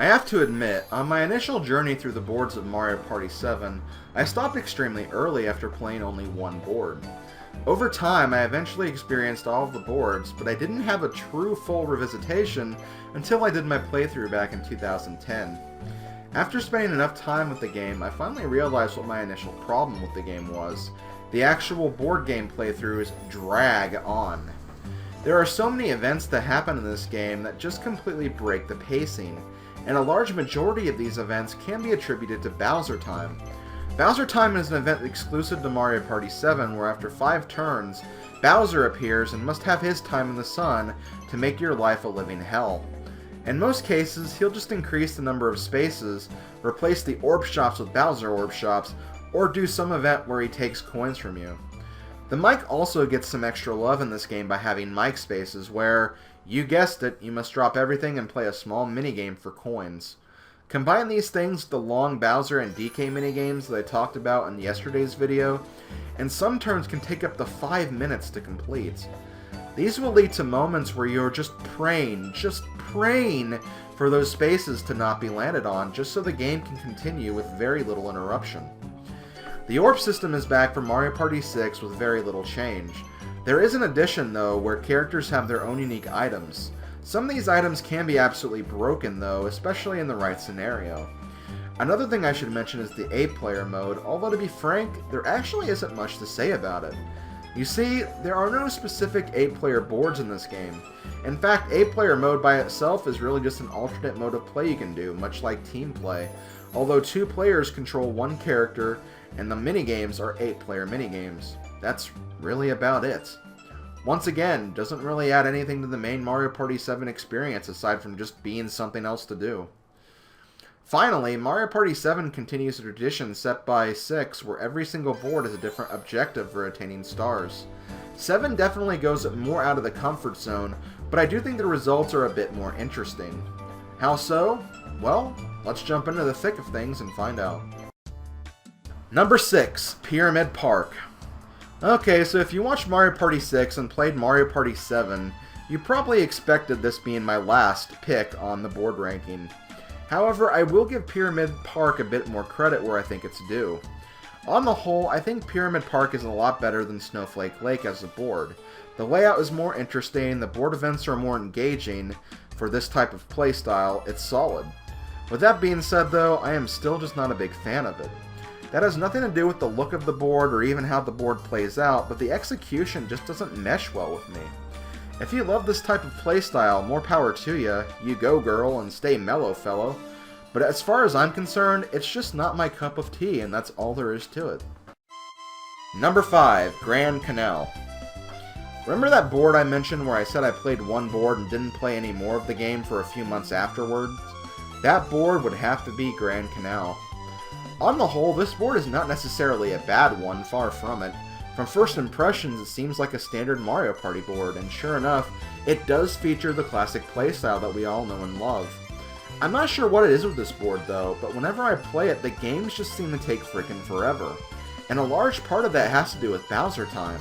I have to admit, on my initial journey through the boards of Mario Party 7, I stopped extremely early after playing only one board. Over time, I eventually experienced all of the boards, but I didn't have a true full revisitation until I did my playthrough back in 2010. After spending enough time with the game, I finally realized what my initial problem with the game was. The actual board game playthroughs drag on. There are so many events that happen in this game that just completely break the pacing, and a large majority of these events can be attributed to Bowser Time. Bowser Time is an event exclusive to Mario Party 7 where after 5 turns, Bowser appears and must have his time in the sun to make your life a living hell. In most cases, he'll just increase the number of spaces, replace the orb shops with Bowser orb shops, or do some event where he takes coins from you. The mic also gets some extra love in this game by having mic spaces where, you guessed it, you must drop everything and play a small minigame for coins. Combine these things with the long Bowser and DK minigames that I talked about in yesterday's video, and some turns can take up to 5 minutes to complete. These will lead to moments where you're just praying for those spaces to not be landed on, just so the game can continue with very little interruption. The orb system is back for Mario Party 6 with very little change. There is an addition, though, where characters have their own unique items. Some of these items can be absolutely broken, though, especially in the right scenario. Another thing I should mention is the 8-player mode, although to be frank, there actually isn't much to say about it. You see, there are no specific 8-player boards in this game. In fact, 8-player mode by itself is really just an alternate mode of play you can do, much like team play, although 2 players control one character, and the minigames are 8-player minigames. That's really about it. Once again, doesn't really add anything to the main Mario Party 7 experience aside from just being something else to do. Finally, Mario Party 7 continues a tradition set by 6 where every single board has a different objective for attaining stars. 7 definitely goes more out of the comfort zone, but I do think the results are a bit more interesting. How so? Well, let's jump into the thick of things and find out. Number 6, Pyramid Park. Okay, so if you watched Mario Party 6 and played Mario Party 7, you probably expected this being my last pick on the board ranking. However, I will give Pyramid Park a bit more credit where I think it's due. On the whole, I think Pyramid Park is a lot better than Snowflake Lake as a board. The layout is more interesting, the board events are more engaging. For this type of playstyle, it's solid. With that being said though, I am still just not a big fan of it. That has nothing to do with the look of the board or even how the board plays out, but the execution just doesn't mesh well with me. If you love this type of playstyle, more power to you. You go, girl, and stay mellow, fellow. But as far as I'm concerned, it's just not my cup of tea, and that's all there is to it. Number 5, Grand Canal. Remember that board I mentioned where I said I played one board and didn't play any more of the game for a few months afterwards? That board would have to be Grand Canal. On the whole, this board is not necessarily a bad one, far from it. From first impressions, it seems like a standard Mario Party board, and sure enough, it does feature the classic playstyle that we all know and love. I'm not sure what it is with this board though, but whenever I play it, the games just seem to take frickin' forever. And a large part of that has to do with Bowser Time.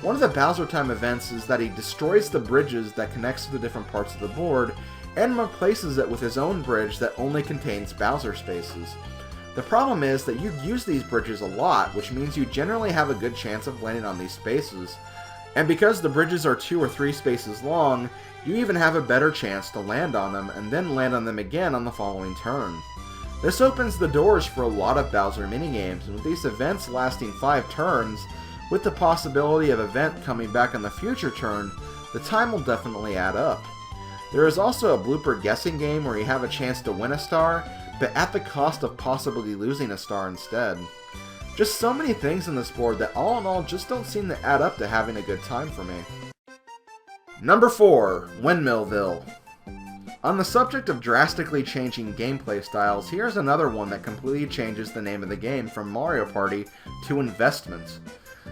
One of the Bowser Time events is that he destroys the bridges that connects to the different parts of the board, and replaces it with his own bridge that only contains Bowser spaces. The problem is that you use these bridges a lot, which means you generally have a good chance of landing on these spaces. And because the bridges are 2 or 3 spaces long, you even have a better chance to land on them, and then land on them again on the following turn. This opens the doors for a lot of Bowser minigames, and with these events lasting 5 turns, with the possibility of event coming back on the future turn, the time will definitely add up. There is also a blooper guessing game where you have a chance to win a star, but at the cost of possibly losing a star instead. Just so many things in this board that all in all just don't seem to add up to having a good time for me. Number 4, Windmillville. On the subject of drastically changing gameplay styles, here's another one that completely changes the name of the game from Mario Party to Investments.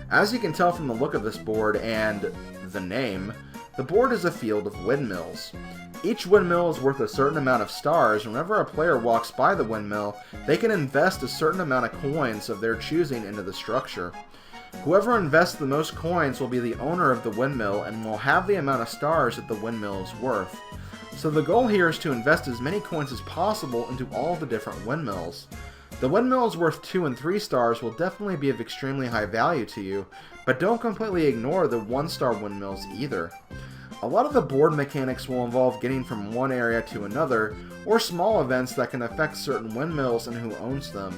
As you can tell from the look of this board and the name, the board is a field of windmills. Each windmill is worth a certain amount of stars, and whenever a player walks by the windmill, they can invest a certain amount of coins of their choosing into the structure. Whoever invests the most coins will be the owner of the windmill and will have the amount of stars that the windmill is worth. So the goal here is to invest as many coins as possible into all the different windmills. The windmills worth 2 and 3 stars will definitely be of extremely high value to you, but don't completely ignore the 1-star windmills either. A lot of the board mechanics will involve getting from one area to another, or small events that can affect certain windmills and who owns them.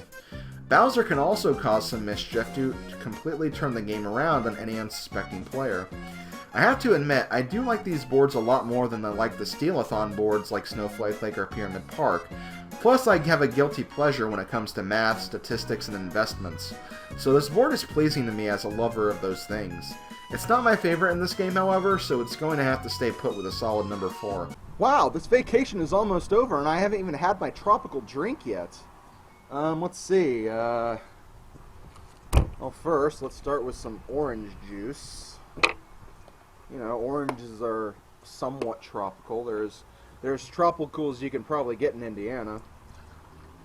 Bowser can also cause some mischief to completely turn the game around on any unsuspecting player. I have to admit, I do like these boards a lot more than I like the Stealathon boards like Snowflake Lake or Pyramid Park. Plus, I have a guilty pleasure when it comes to math, statistics, and investments. So this board is pleasing to me as a lover of those things. It's not my favorite in this game, however, so it's going to have to stay put with a solid number 4. Wow, this vacation is almost over and I haven't even had my tropical drink yet. Let's see. Well, first, let's start with some orange juice. You know, oranges are somewhat tropical. There's tropicals you can probably get in Indiana.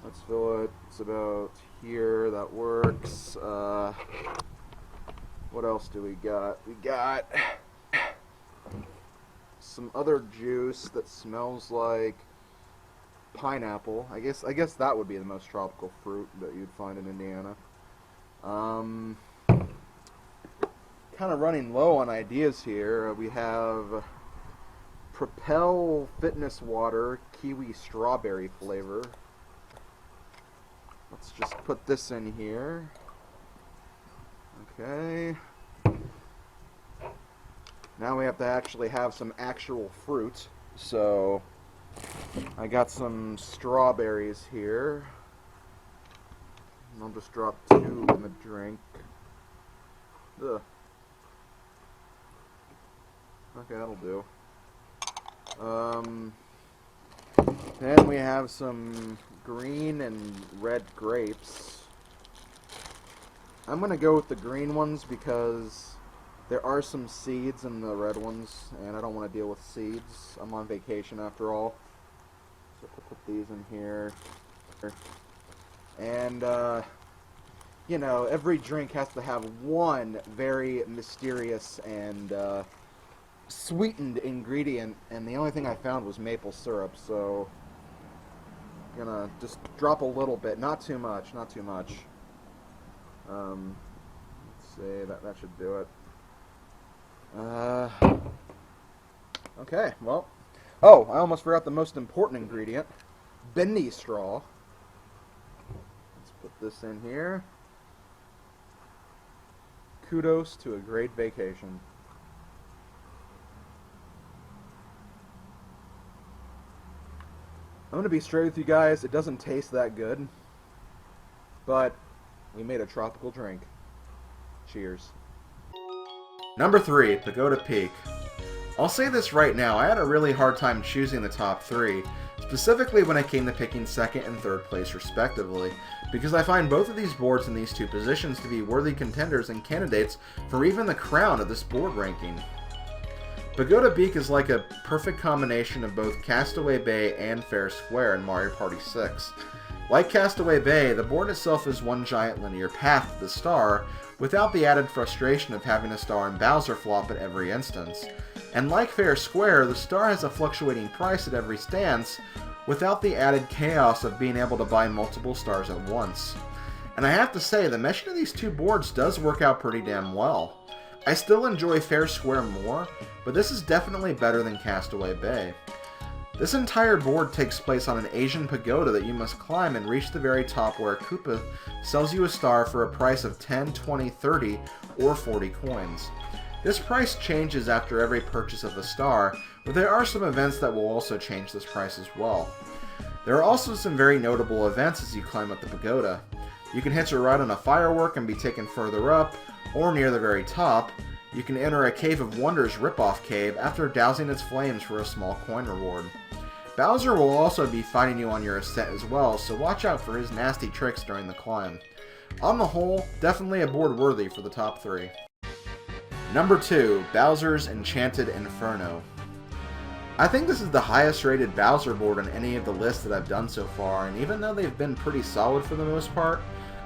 Let's fill it. It's about here. That works. What else do we got? We got some other juice that smells like pineapple. I guess that would be the most tropical fruit that you'd find in Indiana. Kind of running low on ideas here. We have Propel Fitness Water Kiwi Strawberry flavor. Let's just put this in here. Okay. Now we have to actually have some actual fruit. So I got some strawberries here. And I'll just drop 2 in the drink. Ugh. Okay, that'll do. Then we have some green and red grapes. I'm going to go with the green ones because there are some seeds in the red ones, and I don't want to deal with seeds. I'm on vacation after all. So I'll put these in here. And, you know, every drink has to have one very mysterious and sweetened ingredient, and the only thing I found was maple syrup, so I'm gonna just drop a little bit, not too much. Let's see, that should do it. Okay, well, oh, I almost forgot the most important ingredient, bendy straw. Let's put this in here. Kudos to a great vacation. I'm going to be straight with you guys, it doesn't taste that good, but we made a tropical drink. Cheers. Number 3, Pagoda Peak. I'll say this right now, I had a really hard time choosing the top 3, specifically when it came to picking 2nd and 3rd place respectively, because I find both of these boards in these 2 positions to be worthy contenders and candidates for even the crown of this board ranking. Pagoda Peak is like a perfect combination of both Castaway Bay and Fair Square in Mario Party 6. Like Castaway Bay, the board itself is one giant linear path to the star, without the added frustration of having a star and Bowser flop at every instance. And like Fair Square, the star has a fluctuating price at every stance, without the added chaos of being able to buy multiple stars at once. And I have to say, the meshing of these 2 boards does work out pretty damn well. I still enjoy Fair Square more, but this is definitely better than Castaway Bay. This entire board takes place on an Asian pagoda that you must climb and reach the very top, where Koopa sells you a star for a price of 10, 20, 30, or 40 coins. This price changes after every purchase of the star, but there are some events that will also change this price as well. There are also some very notable events as you climb up the pagoda. You can hitch a ride on a firework and be taken further up, or near the very top. You can enter a Cave of Wonders ripoff cave after dousing its flames for a small coin reward. Bowser will also be fighting you on your ascent as well, so watch out for his nasty tricks during the climb. On the whole, definitely a board worthy for the top 3. Number 2, Bowser's Enchanted Inferno. I think this is the highest rated Bowser board on any of the lists that I've done so far, and even though they've been pretty solid for the most part,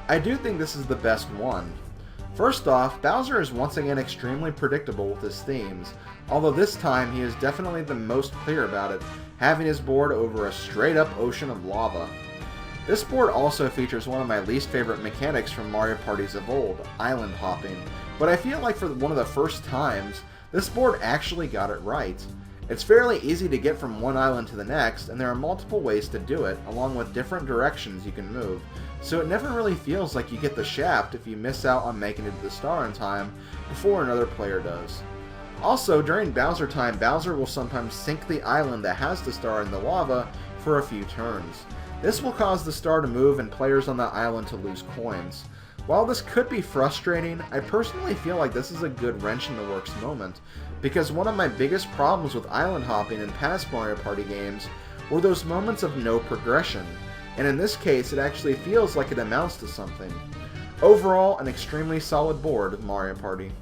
I do think this is the best one. First off, Bowser is once again extremely predictable with his themes, although this time he is definitely the most clear about it, having his board over a straight up ocean of lava. This board also features one of my least favorite mechanics from Mario parties of old, island hopping, but I feel like for one of the first times, this board actually got it right. It's fairly easy to get from one island to the next, and there are multiple ways to do it, along with different directions you can move, so it never really feels like you get the shaft if you miss out on making it to the star in time before another player does. Also, during Bowser time, Bowser will sometimes sink the island that has the star in the lava for a few turns. This will cause the star to move and players on the island to lose coins. While this could be frustrating, I personally feel like this is a good wrench in the works moment, because one of my biggest problems with island hopping in past Mario Party games were those moments of no progression, and in this case it actually feels like it amounts to something. Overall, an extremely solid board of Mario Party.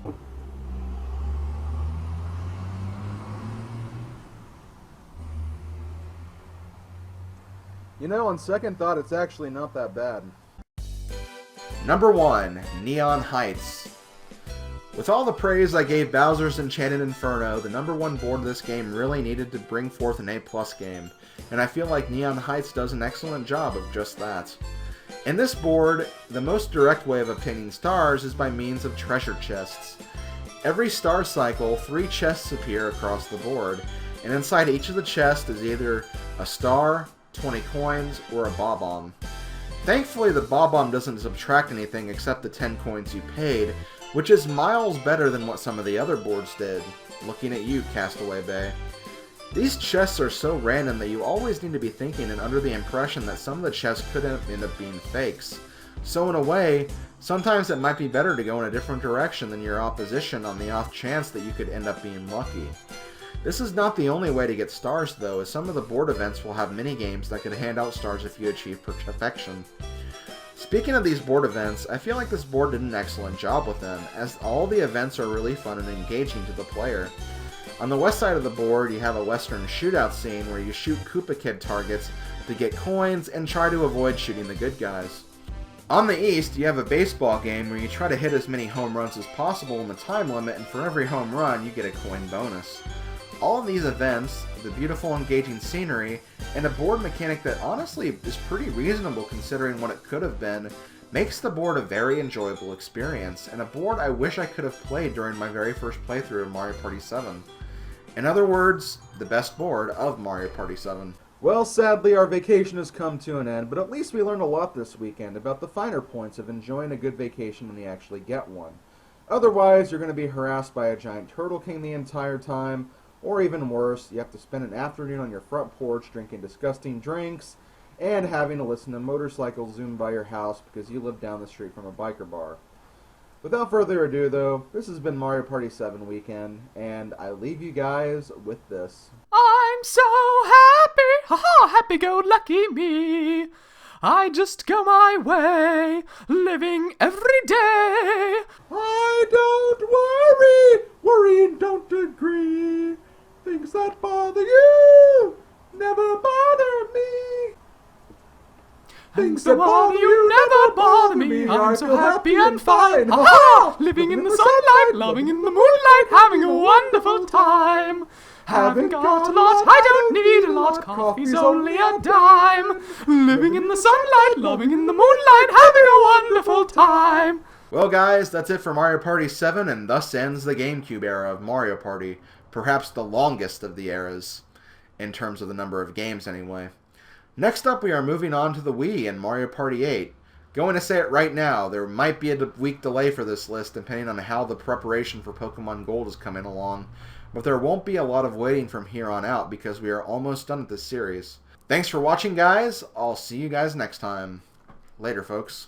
You know, on second thought, it's actually not that bad. Number 1, Neon Heights. With all the praise I gave Bowser's Enchanted Inferno, the number 1 board of this game really needed to bring forth an A+ game, and I feel like Neon Heights does an excellent job of just that. In this board, the most direct way of obtaining stars is by means of treasure chests. Every star cycle, 3 chests appear across the board, and inside each of the chests is either a star, 20 coins, or a bob-omb. Thankfully, the bob-omb doesn't subtract anything except the 10 coins you paid, which is miles better than what some of the other boards did. Looking at you, Castaway Bay. These chests are so random that you always need to be thinking and under the impression that some of the chests could end up being fakes. So in a way, sometimes it might be better to go in a different direction than your opposition on the off chance that you could end up being lucky. This is not the only way to get stars though, as some of the board events will have mini-games that could hand out stars if you achieve perfection. Speaking of these board events, I feel like this board did an excellent job with them, as all the events are really fun and engaging to the player. On the west side of the board, you have a western shootout scene where you shoot Koopa Kid targets to get coins and try to avoid shooting the good guys. On the east, you have a baseball game where you try to hit as many home runs as possible in the time limit, and for every home run, you get a coin bonus. All of these events, the beautiful engaging scenery, and a board mechanic that honestly is pretty reasonable considering what it could have been, makes the board a very enjoyable experience, and a board I wish I could have played during my very first playthrough of Mario Party 7. In other words, the best board of Mario Party 7. Well, sadly our vacation has come to an end, but at least we learned a lot this weekend about the finer points of enjoying a good vacation when you actually get one. Otherwise, you're going to be harassed by a giant Turtle King the entire time, or even worse, you have to spend an afternoon on your front porch drinking disgusting drinks and having to listen to motorcycles zoom by your house because you live down the street from a biker bar. Without further ado, though, this has been Mario Party 7 weekend, and I leave you guys with this. I'm so happy, ha-ha, happy-go-lucky me. I just go my way, living every day. I don't worry and don't agree. Things that bother you never bother me. Things that bother you never bother me. I'm so happy and fine. Ha-ha! Living in the sunlight, loving in the moonlight, having a wonderful time. Haven't got a lot, I don't need a lot, coffee's only a dime. Living in the sunlight, loving in the moonlight, having a wonderful time. Well guys, that's it for Mario Party 7, and thus ends the GameCube era of Mario Party. Perhaps the longest of the eras, in terms of the number of games anyway. Next up, we are moving on to the Wii and Mario Party 8. Going to say it right now, there might be a week delay for this list depending on how the preparation for Pokemon Gold is coming along, but there won't be a lot of waiting from here on out because we are almost done with this series. Thanks for watching, guys. I'll see you guys next time. Later, folks.